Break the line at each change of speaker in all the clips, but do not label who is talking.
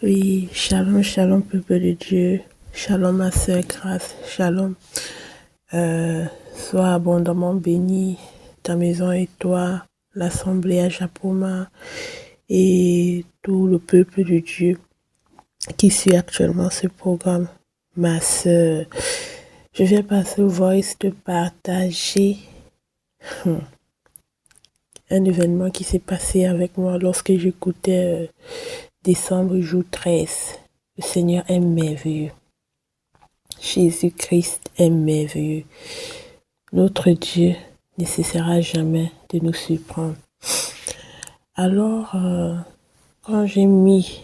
Oui, shalom, shalom, peuple de Dieu. Shalom, ma sœur, grâce, shalom. Sois abondamment béni, ta maison et toi, l'assemblée à Japoma et tout le peuple de Dieu qui suit actuellement ce programme. Ma sœur, je viens par ce voice te partager un événement qui s'est passé avec moi lorsque j'écoutais décembre jour 13. Le Seigneur est merveilleux. Jésus-Christ est merveilleux. Notre Dieu ne cessera jamais de nous surprendre. Alors, quand j'ai mis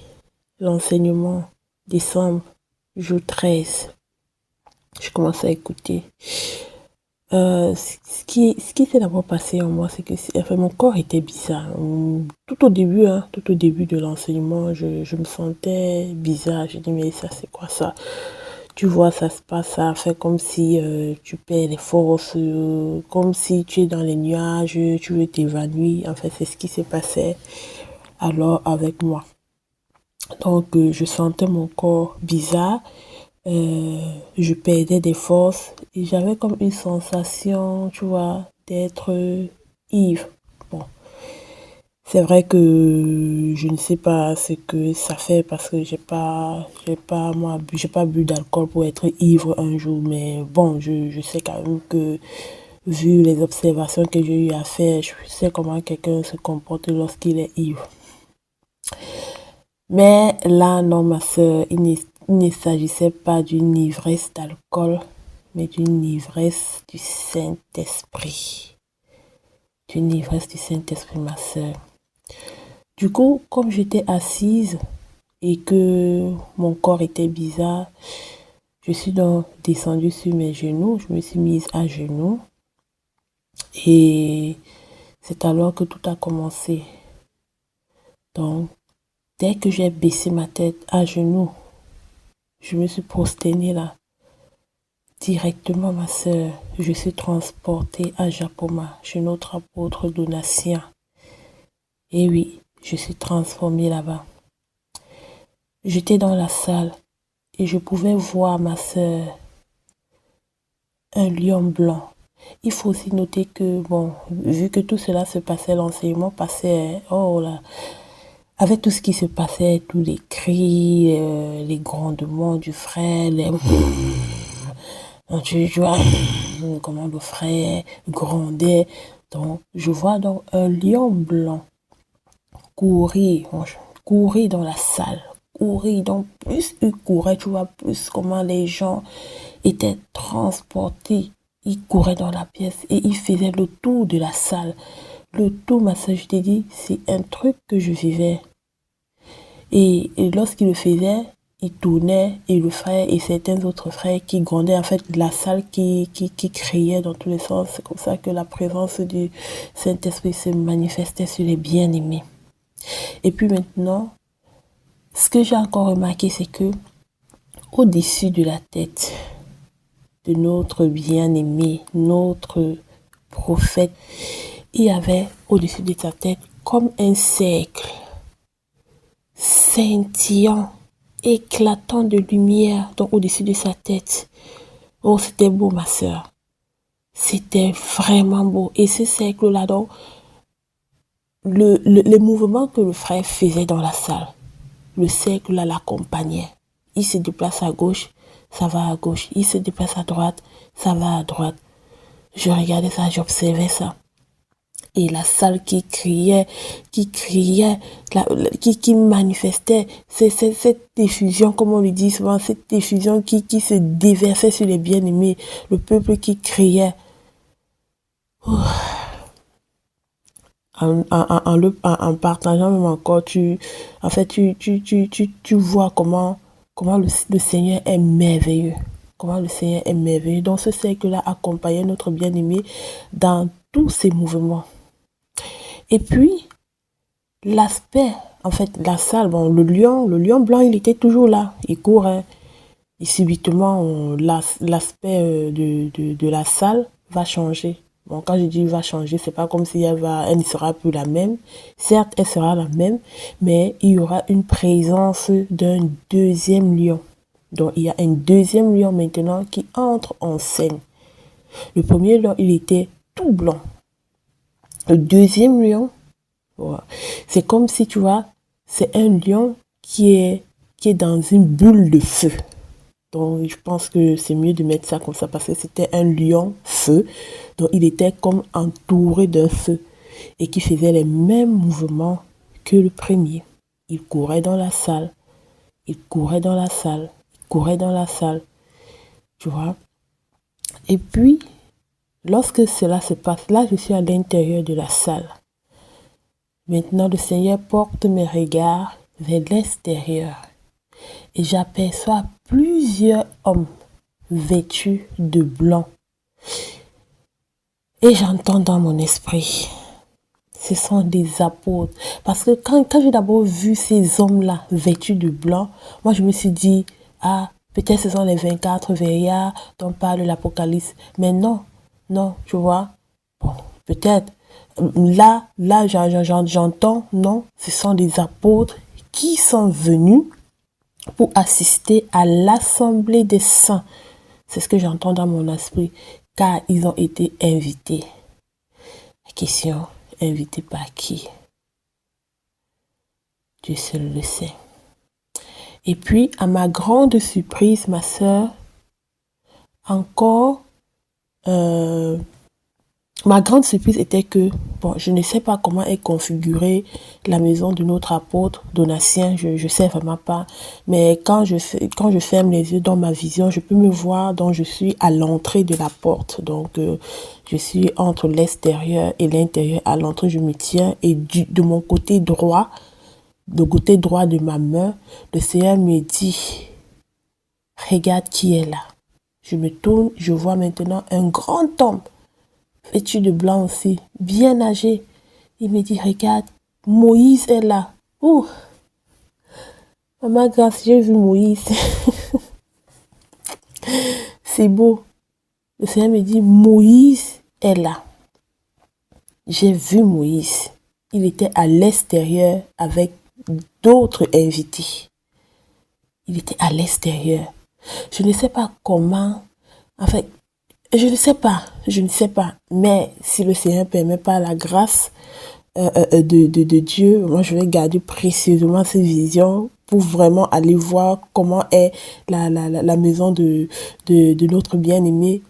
l'enseignement décembre, jour 13, je commençais à écouter. Ce qui s'est d'abord passé en moi, c'est que mon corps était bizarre. Tout au début de l'enseignement, je me sentais bizarre. J'ai dit, mais ça, c'est quoi ça? Tu vois, ça se passe, ça fait comme si tu perds les forces, comme si tu es dans les nuages, tu veux t'évanouir. En fait, c'est ce qui s'est passé alors avec moi. Donc, je sentais mon corps bizarre, je perdais des forces et j'avais comme une sensation, tu vois, d'être ivre. Bon, c'est vrai que je ne sais pas ce que ça fait parce que j'ai pas bu d'alcool pour être ivre un jour, mais bon, je sais quand même que vu les observations que j'ai eu à faire, je sais comment quelqu'un se comporte lorsqu'il est ivre. Mais là, non, ma sœur, il ne s'agissait pas d'une ivresse d'alcool, mais d'une ivresse du Saint-Esprit. D'une ivresse du Saint-Esprit, ma sœur. Du coup, comme j'étais assise et que mon corps était bizarre, je suis donc descendue sur mes genoux, je me suis mise à genoux et c'est alors que tout a commencé. Donc, dès que j'ai baissé ma tête à genoux, je me suis prosternée là. Directement, ma sœur, je suis transportée à Japoma, chez notre apôtre Donatien. Et oui, je suis transformée là-bas. J'étais dans la salle et je pouvais voir, ma sœur, un lion blanc. Il faut aussi noter que, bon, vu que tout cela se passait, l'enseignement passait, oh là, avec tout ce qui se passait, tous les cris, les grondements du frère, les... Donc, tu vois comment le frère grondait. Donc, je vois donc un lion blanc courir, courir dans la salle. Courir, donc plus il courait, tu vois, plus comment les gens étaient transportés. Il courait dans la pièce et il faisait le tour de la salle. Le tour, ma soeur, je t'ai dit, c'est un truc que je vivais. Et lorsqu'il le faisait, il tournait et le frère et certains autres frères qui grondaient, en fait, la salle qui criait dans tous les sens. C'est comme ça que la présence du Saint-Esprit se manifestait sur les bien-aimés. Et puis maintenant, ce que j'ai encore remarqué, c'est que au-dessus de la tête de notre bien-aimé, notre prophète, il y avait au-dessus de sa tête comme un cercle scintillant, éclatant de lumière donc au-dessus de sa tête. Oh, c'était beau, ma sœur. C'était vraiment beau. Et ce cercle-là, donc, les mouvements que le frère faisait dans la salle, le cercle-là l'accompagnait. Il se déplace à gauche, ça va à gauche. Il se déplace à droite, ça va à droite. Je regardais ça, j'observais ça. Et la salle qui criait, qui manifestait cette effusion, comme on le dit souvent, cette effusion qui se déversait sur les bien-aimés, le peuple qui criait. En partageant même encore, tu vois comment le Seigneur est merveilleux. Comment le Seigneur est merveilleux. Donc ce cercle-là accompagnait notre bien-aimé dans tous ses mouvements. Et puis, l'aspect, en fait, la salle, bon, le lion blanc, il était toujours là, il courait. Et subitement, l'aspect de la salle va changer. Bon, quand je dis va changer, c'est pas comme si elle ne sera plus la même. Certes, elle sera la même, mais il y aura une présence d'un deuxième lion. Donc, il y a un deuxième lion maintenant qui entre en scène. Le premier lion, il était tout blanc. Le deuxième lion, voilà, c'est comme si, tu vois, c'est un lion qui est dans une bulle de feu. Donc, je pense que c'est mieux de mettre ça comme ça parce que c'était un lion feu. Donc, il était comme entouré d'un feu et qui faisait les mêmes mouvements que le premier. Il courait dans la salle, il courait dans la salle, il courait dans la salle, tu vois. Et puis, lorsque cela se passe, là, je suis à l'intérieur de la salle. Maintenant, le Seigneur porte mes regards vers l'extérieur et j'aperçois plusieurs hommes vêtus de blanc. Et j'entends dans mon esprit, ce sont des apôtres. Parce que quand j'ai d'abord vu ces hommes-là vêtus de blanc, moi je me suis dit, ah, peut-être ce sont les 24 vieillards dont parle l'Apocalypse. Mais non, non, tu vois. Bon, peut-être. Là, j'entends, non, ce sont des apôtres qui sont venus pour assister à l'assemblée des saints. C'est ce que j'entends dans mon esprit, car ils ont été invités. La question, invités par qui? Dieu seul le sait. Et puis, à ma grande surprise, ma sœur, encore, ma grande surprise était que, bon, je ne sais pas comment est configurée la maison de notre apôtre Donatien, je sais vraiment pas. Mais quand je ferme les yeux dans ma vision, je peux me voir, donc je suis à l'entrée de la porte. Donc, je suis entre l'extérieur et l'intérieur. À l'entrée, je me tiens et de mon côté droit, de côté droit de ma main, le Seigneur me dit, regarde qui est là. Je me tourne, je vois maintenant un grand homme, vêtu de blanc aussi, bien âgé. Il me dit, regarde, Moïse est là. Ouh, maman grâce, j'ai vu Moïse. C'est beau. Le Seigneur me dit, Moïse est là. J'ai vu Moïse. Il était à l'extérieur avec d'autres invités. Il était à l'extérieur. Je ne sais pas comment, en fait, je ne sais pas, mais si le Seigneur permet par la grâce de Dieu, moi je vais garder précieusement cette vision pour vraiment aller voir comment est la maison de notre bien-aimé.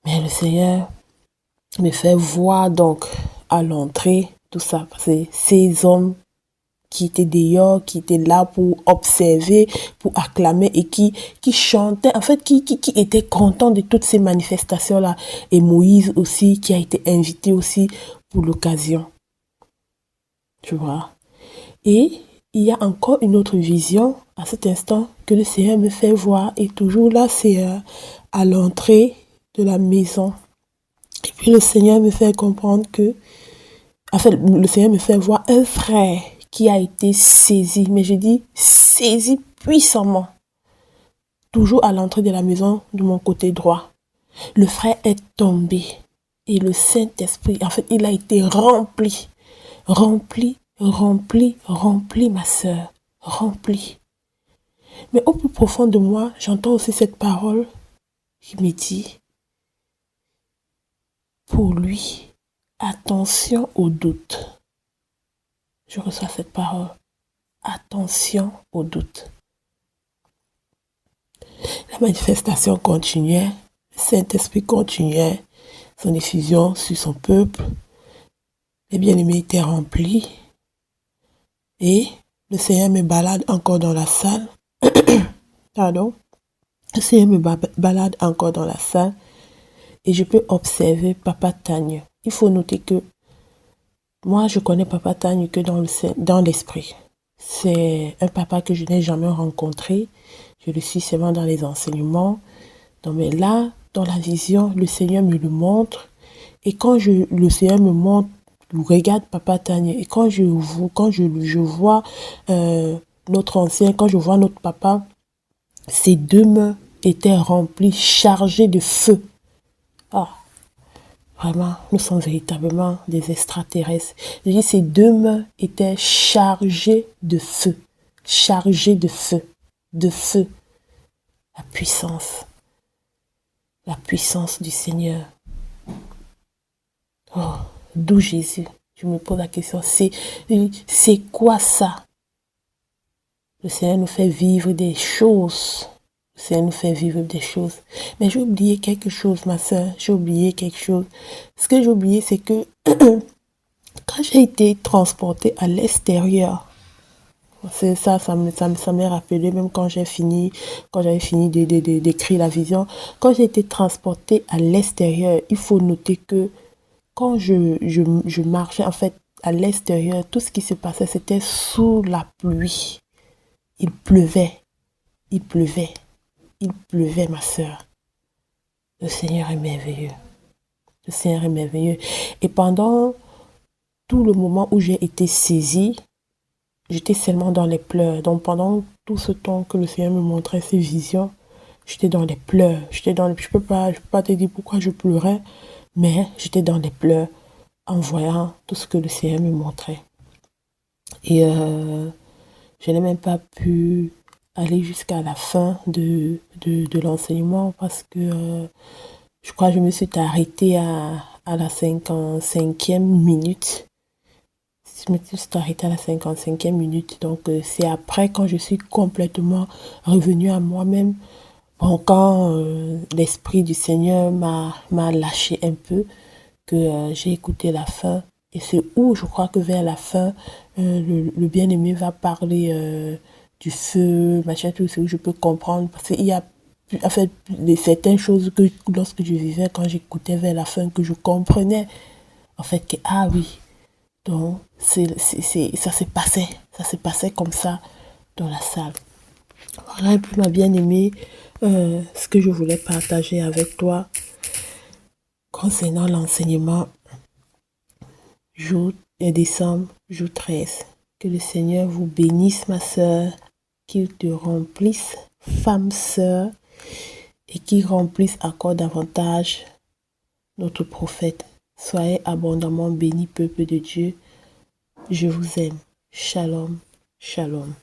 Mais le Seigneur me fait voir donc à l'entrée tout ça, parce que ces hommes qui étaient dehors, qui étaient là pour observer, pour acclamer et qui chantaient, en fait, qui étaient contents de toutes ces manifestations-là. Et Moïse aussi, qui a été invité aussi pour l'occasion. Tu vois. Et il y a encore une autre vision à cet instant que le Seigneur me fait voir. Et toujours là, c'est à l'entrée de la maison. Et puis le Seigneur me fait comprendre que, en fait, le Seigneur me fait voir un frère qui a été saisi, mais je dis saisi puissamment, toujours à l'entrée de la maison de mon côté droit. Le frère est tombé et le Saint-Esprit, en fait, il a été rempli, ma sœur, rempli. Mais au plus profond de moi, j'entends aussi cette parole qui me dit, pour lui, attention aux doutes. Je reçois cette parole. Attention aux doutes. La manifestation continuait, le Saint-Esprit continuait son effusion sur son peuple. Les bien-aimés étaient remplis. Et le Seigneur me balade encore dans la salle. Pardon. Le Seigneur me balade encore dans la salle. Et je peux observer Papa Tagne. Il faut noter que moi, je connais Papa Tagne que dans l'esprit. C'est un papa que je n'ai jamais rencontré. Je le suis seulement dans les enseignements. Donc, mais là, dans la vision, le Seigneur me le montre. Et quand le Seigneur me montre, regarde Papa Tagne. Et quand je vois notre ancien, quand je vois notre papa, ses deux mains étaient remplies, chargées de feu. Ah, Vraiment, nous sommes véritablement des extraterrestres. Je dis, ces deux mains étaient chargées de feu. Chargées de feu. De feu. La puissance. La puissance du Seigneur. Oh, d'où Jésus? Je me pose la question, c'est quoi ça? Le Seigneur nous fait vivre des choses. Le Seigneur nous fait vivre des choses. Mais j'ai oublié quelque chose, ma soeur. J'ai oublié quelque chose. Ce que j'ai oublié, c'est que quand j'ai été transportée à l'extérieur, c'est ça, ça m'est rappelé, même quand j'avais fini d'écrire la vision. Quand j'ai été transportée à l'extérieur, il faut noter que quand je marchais, en fait, à l'extérieur, tout ce qui se passait, c'était sous la pluie. Il pleuvait, il pleuvait, il pleuvait, ma sœur. Le Seigneur est merveilleux. Le Seigneur est merveilleux. Et pendant tout le moment où j'ai été saisie, j'étais seulement dans les pleurs. Donc pendant tout ce temps que le Seigneur me montrait ses visions, j'étais dans les pleurs. Je peux pas te dire pourquoi je pleurais, mais j'étais dans les pleurs en voyant tout ce que le Seigneur me montrait. Et je n'ai même pas pu aller jusqu'à la fin de l'enseignement parce que je crois que je me suis arrêtée à la 55e minute. Je me suis arrêtée à la 55e minute. Donc c'est après, quand je suis complètement revenue à moi-même, bon, quand l'Esprit du Seigneur m'a lâché un peu, que j'ai écouté la fin. Et c'est où, je crois que vers la fin, le bien-aimé va parler du feu, machin, tout ce que je peux comprendre. Parce qu'il y a en fait certaines choses que lorsque je vivais, quand j'écoutais vers la fin, que je comprenais. En fait, que, ah oui, donc ça s'est passé comme ça dans la salle. Voilà un peu, ma bien-aimée, ce que je voulais partager avec toi concernant l'enseignement jour et décembre, jour 13. Que le Seigneur vous bénisse, ma sœur, qu'il te remplisse, femme sœur, et qu'il remplisse encore davantage notre prophète. Soyez abondamment bénis, peuple de Dieu. Je vous aime. Shalom, shalom.